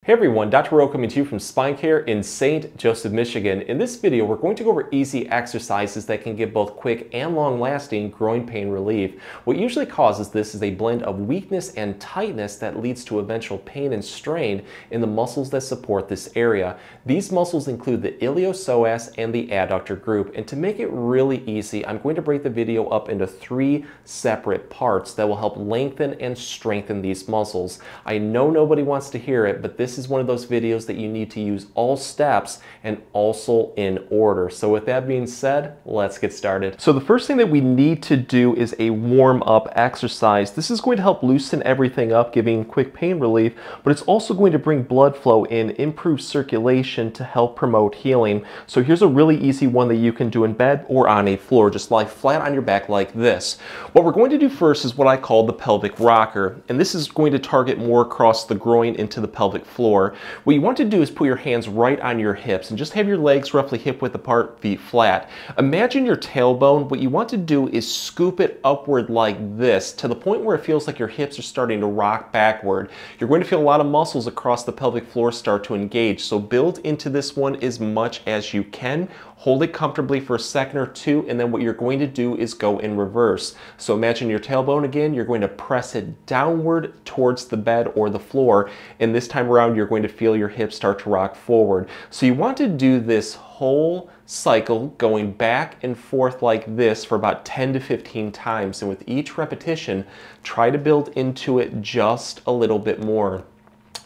Hey everyone, Dr. Rowe coming to you from SpineCare in St. Joseph, Michigan. In this video, we're going to go over easy exercises that can give both quick and long-lasting groin pain relief. What usually causes this is a blend of weakness and tightness that leads to eventual pain and strain in the muscles that support this area. These muscles include the iliopsoas and the adductor group. And to make it really easy, I'm going to break the video up into 3 separate parts that will help lengthen and strengthen these muscles. I know nobody wants to hear it, but this is one of those videos that you need to use all steps and also in order. So with that being said, let's get started. So the first thing that we need to do is a warm-up exercise. This is going to help loosen everything up, giving quick pain relief, but it's also going to bring blood flow in, improve circulation to help promote healing. So here's a really easy one that you can do in bed or on a floor. Just lie flat on your back like this. What we're going to do first is what I call the pelvic rocker, and this is going to target more across the groin into the pelvic floor. What you want to do is put your hands right on your hips and just have your legs roughly hip width apart, feet flat. Imagine your tailbone. What you want to do is scoop it upward like this to the point where it feels like your hips are starting to rock backward. You're going to feel a lot of muscles across the pelvic floor start to engage, so build into this one as much as you can. Hold it comfortably for a second or two, and then what you're going to do is go in reverse. So imagine your tailbone again. You're going to press it downward towards the bed or the floor, and this time around you're going to feel your hips start to rock forward. So you want to do this whole cycle going back and forth like this for about 10 to 15 times, and with each repetition try to build into it just a little bit more.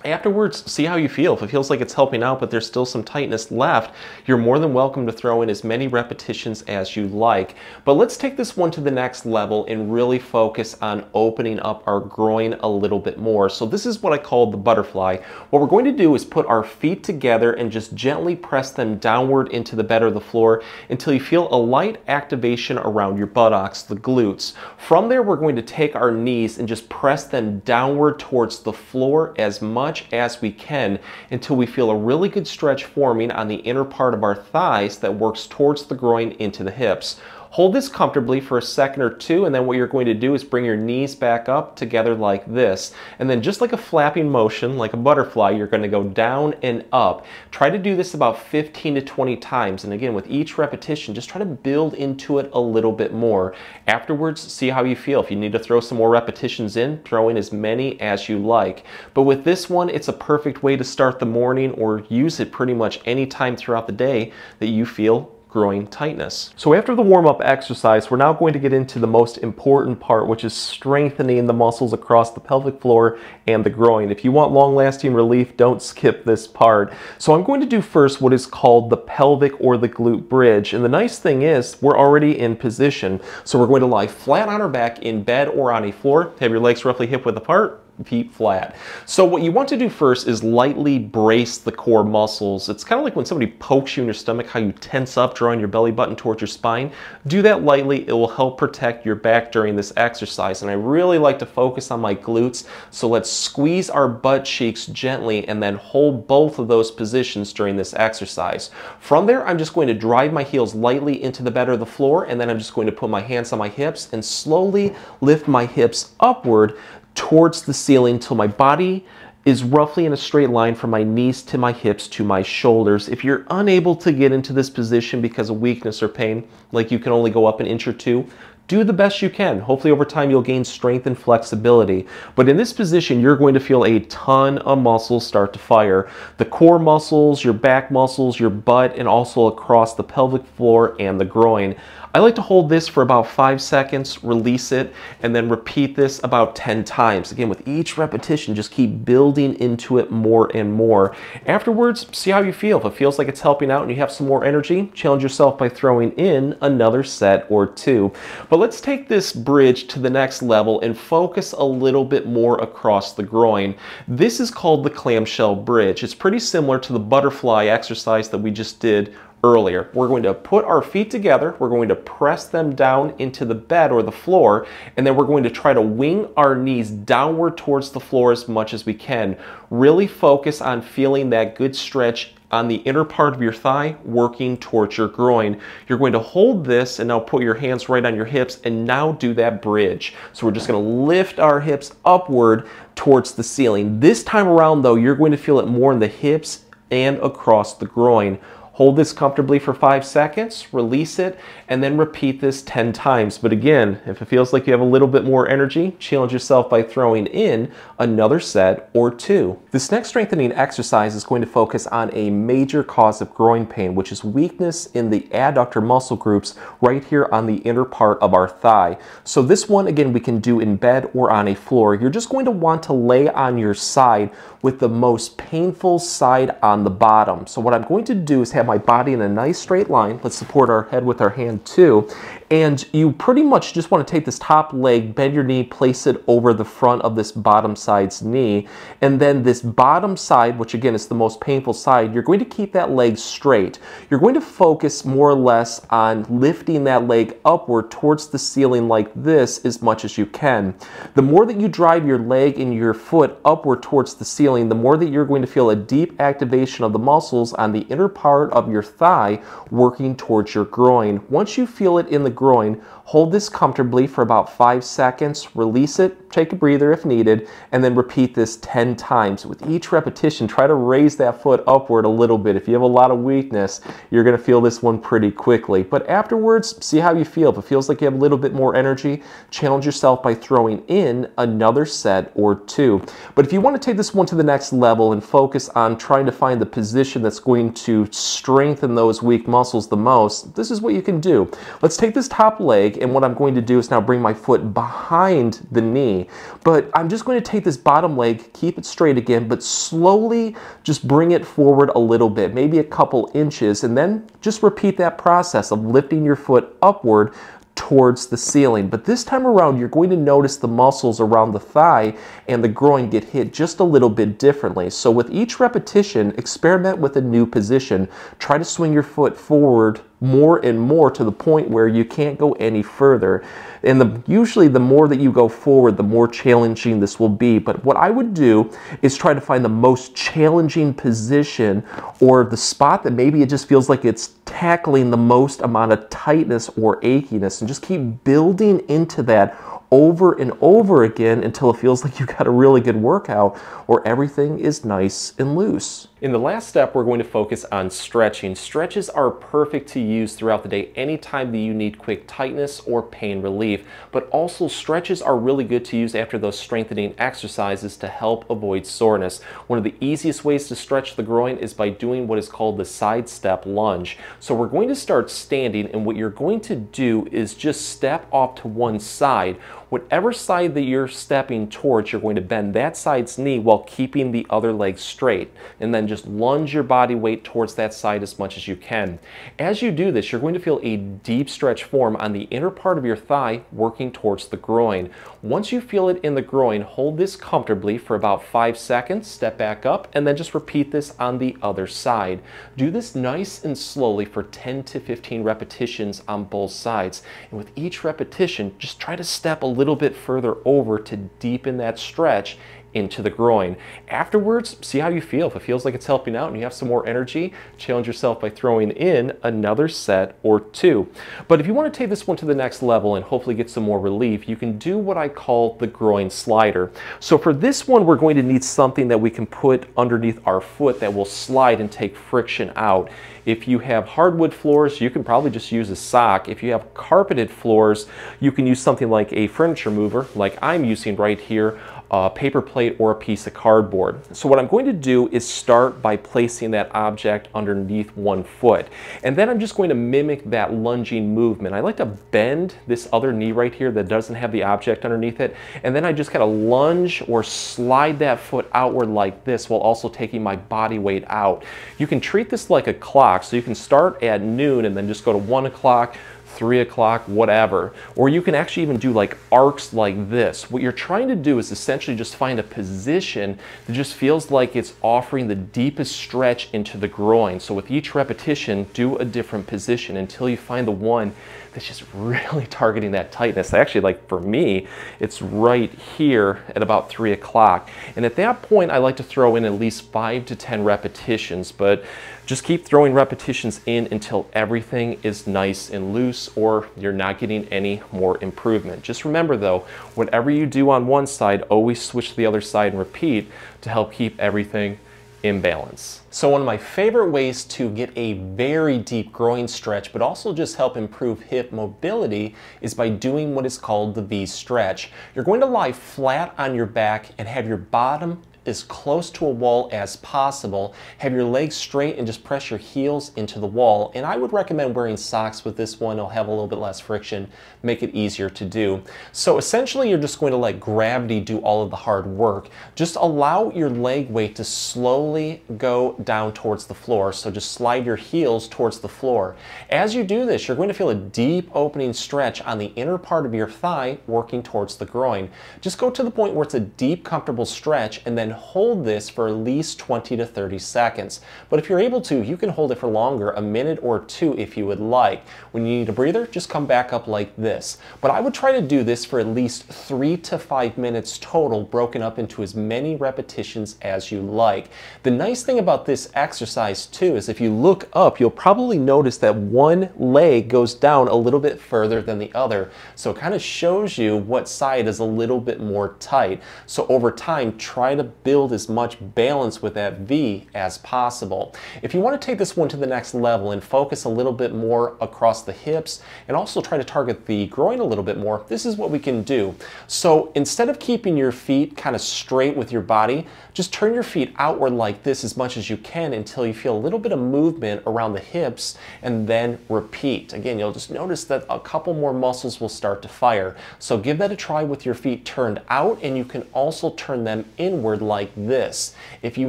Afterwards, see how you feel. If it feels like it's helping out but there's still some tightness left, you're more than welcome to throw in as many repetitions as you like. But let's take this one to the next level and really focus on opening up our groin a little bit more. So this is what I call the butterfly. What we're going to do is put our feet together and just gently press them downward into the bed or the floor until you feel a light activation around your buttocks, the glutes. From there, we're going to take our knees and just press them downward towards the floor as much as we can until we feel a really good stretch forming on the inner part of our thighs that works towards the groin into the hips. Hold this comfortably for a second or two, and then what you're going to do is bring your knees back up together like this. And then just like a flapping motion, like a butterfly, you're going to go down and up. Try to do this about 15 to 20 times. And again, with each repetition, just try to build into it a little bit more. Afterwards, see how you feel. If you need to throw some more repetitions in, throw in as many as you like. But with this one, it's a perfect way to start the morning or use it pretty much any time throughout the day that you feel groin tightness. So after the warm-up exercise, we're now going to get into the most important part, which is strengthening the muscles across the pelvic floor and the groin. If you want long-lasting relief, don't skip this part. So I'm going to do first what is called the pelvic or the glute bridge. And the nice thing is we're already in position. So we're going to lie flat on our back in bed or on a floor. Have your legs roughly hip width apart, feet flat. So what you want to do first is lightly brace the core muscles. It's kind of like when somebody pokes you in your stomach, how you tense up, drawing your belly button towards your spine. Do that lightly. It will help protect your back during this exercise. And I really like to focus on my glutes. So let's squeeze our butt cheeks gently and then hold both of those positions during this exercise. From there, I'm just going to drive my heels lightly into the bed or the floor, and then I'm just going to put my hands on my hips and slowly lift my hips upward towards the ceiling till my body is roughly in a straight line from my knees to my hips to my shoulders. If you're unable to get into this position because of weakness or pain, like you can only go up an inch or two, do the best you can. Hopefully over time you'll gain strength and flexibility. But in this position, you're going to feel a ton of muscles start to fire. The core muscles, your back muscles, your butt, and also across the pelvic floor and the groin. I like to hold this for about 5 seconds, release it, and then repeat this about 10 times. Again, with each repetition, just keep building into it more and more. Afterwards, see how you feel. If it feels like it's helping out and you have some more energy, challenge yourself by throwing in another set or 2. But let's take this bridge to the next level and focus a little bit more across the groin. This is called the clamshell bridge. It's pretty similar to the butterfly exercise that we just did earlier. We're going to put our feet together, we're going to press them down into the bed or the floor, and then we're going to try to wing our knees downward towards the floor as much as we can. Really focus on feeling that good stretch on the inner part of your thigh, working towards your groin. You're going to hold this and now put your hands right on your hips and now do that bridge. So we're just going to lift our hips upward towards the ceiling. This time around though, you're going to feel it more in the hips and across the groin. Hold this comfortably for 5 seconds, release it, and then repeat this 10 times. But again, if it feels like you have a little bit more energy, challenge yourself by throwing in another set or 2. This next strengthening exercise is going to focus on a major cause of groin pain, which is weakness in the adductor muscle groups right here on the inner part of our thigh. So this one, again, we can do in bed or on a floor. You're just going to want to lay on your side with the most painful side on the bottom. So what I'm going to do is have my body in a nice straight line. Let's support our head with our hand too. And you pretty much just want to take this top leg, bend your knee, place it over the front of this bottom side's knee. And then this bottom side, which again is the most painful side, you're going to keep that leg straight. You're going to focus more or less on lifting that leg upward towards the ceiling like this as much as you can. The more that you drive your leg and your foot upward towards the ceiling, the more that you're going to feel a deep activation of the muscles on the inner part of your thigh working towards your groin. Once you feel it in the groin, hold this comfortably for about 5 seconds, release it, take a breather if needed, and then repeat this 10 times. With each repetition, try to raise that foot upward a little bit. If you have a lot of weakness, you're going to feel this one pretty quickly. But afterwards, see how you feel. If it feels like you have a little bit more energy, challenge yourself by throwing in another set or 2. But if you want to take this one to the next level and focus on trying to find the position that's going to strengthen those weak muscles the most, this is what you can do. Let's take this top leg, and what I'm going to do is now bring my foot behind the knee. But I'm just going to take this bottom leg, keep it straight again, but slowly just bring it forward a little bit, maybe a couple inches, and then just repeat that process of lifting your foot upward towards the ceiling. But this time around, you're going to notice the muscles around the thigh and the groin get hit just a little bit differently. So with each repetition, experiment with a new position. Try to swing your foot forward more and more to the point where you can't go any further. And usually the more that you go forward, the more challenging this will be. But what I would do is try to find the most challenging position, or the spot that maybe it just feels like it's tackling the most amount of tightness or achiness, and just keep building into that over and over again until it feels like you got a really good workout or everything is nice and loose. In the last step, we're going to focus on stretching. Stretches are perfect to use throughout the day anytime that you need quick tightness or pain relief, but also stretches are really good to use after those strengthening exercises to help avoid soreness. One of the easiest ways to stretch the groin is by doing what is called the side step lunge. So we're going to start standing, and what you're going to do is just step off to one side. Whatever side that you're stepping towards, you're going to bend that side's knee while keeping the other leg straight, and then just lunge your body weight towards that side as much as you can. As you do this, you're going to feel a deep stretch form on the inner part of your thigh working towards the groin. Once you feel it in the groin, hold this comfortably for about 5 seconds, step back up, and then just repeat this on the other side. Do this nice and slowly for 10 to 15 repetitions on both sides. And with each repetition, just try to step a little bit further over to deepen that stretch into the groin. Afterwards, see how you feel. If it feels like it's helping out and you have some more energy, challenge yourself by throwing in another set or 2. But if you want to take this one to the next level and hopefully get some more relief, you can do what I call the groin slider. So for this one, we're going to need something that we can put underneath our foot that will slide and take friction out. If you have hardwood floors, you can probably just use a sock. If you have carpeted floors, you can use something like a furniture mover, like I'm using right here, a paper plate or a piece of cardboard. So what I'm going to do is start by placing that object underneath one foot. And then I'm just going to mimic that lunging movement. I like to bend this other knee right here that doesn't have the object underneath it. And then I just kind of lunge or slide that foot outward like this while also taking my body weight out. You can treat this like a clock. So you can start at noon and then just go to 1 o'clock, 3 o'clock, whatever. Or you can actually even do like arcs like this. What you're trying to do is essentially just find a position that just feels like it's offering the deepest stretch into the groin. So with each repetition, do a different position until you find the one that's just really targeting that tightness. Actually, like for me, it's right here at about 3 o'clock. And at that point, I like to throw in at least 5 to 10 repetitions, but just keep throwing repetitions in until everything is nice and loose or you're not getting any more improvement. Just remember though, whatever you do on one side, always switch to the other side and repeat to help keep everything in balance. So one of my favorite ways to get a very deep groin stretch, but also just help improve hip mobility, is by doing what is called the V stretch. You're going to lie flat on your back and have your bottom as close to a wall as possible. Have your legs straight and just press your heels into the wall. And I would recommend wearing socks with this one. It'll have a little bit less friction, make it easier to do. So essentially you're just going to let gravity do all of the hard work. Just allow your leg weight to slowly go down towards the floor. So just slide your heels towards the floor. As you do this, you're going to feel a deep opening stretch on the inner part of your thigh working towards the groin. Just go to the point where it's a deep, comfortable stretch and then hold this for at least 20 to 30 seconds. But if you're able to, you can hold it for longer, a minute or two if you would like. When you need a breather, just come back up like this. But I would try to do this for at least 3 to 5 minutes total, broken up into as many repetitions as you like. The nice thing about this exercise too is if you look up, you'll probably notice that one leg goes down a little bit further than the other. So it kind of shows you what side is a little bit more tight. So over time, try to build as much balance with that V as possible. If you want to take this one to the next level and focus a little bit more across the hips and also try to target the groin a little bit more, this is what we can do. So instead of keeping your feet kind of straight with your body, just turn your feet outward like this as much as you can until you feel a little bit of movement around the hips and then repeat. Again, you'll just notice that a couple more muscles will start to fire. So give that a try with your feet turned out, and you can also turn them inward like this. If you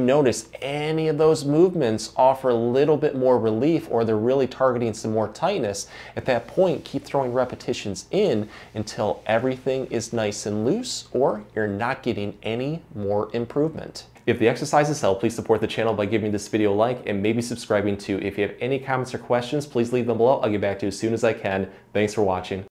notice any of those movements offer a little bit more relief or they're really targeting some more tightness, at that point keep throwing repetitions in until everything is nice and loose or you're not getting any more improvement. If the exercises help, please support the channel by giving this video a like and maybe subscribing too. If you have any comments or questions, please leave them below. I'll get back to you as soon as I can. Thanks for watching.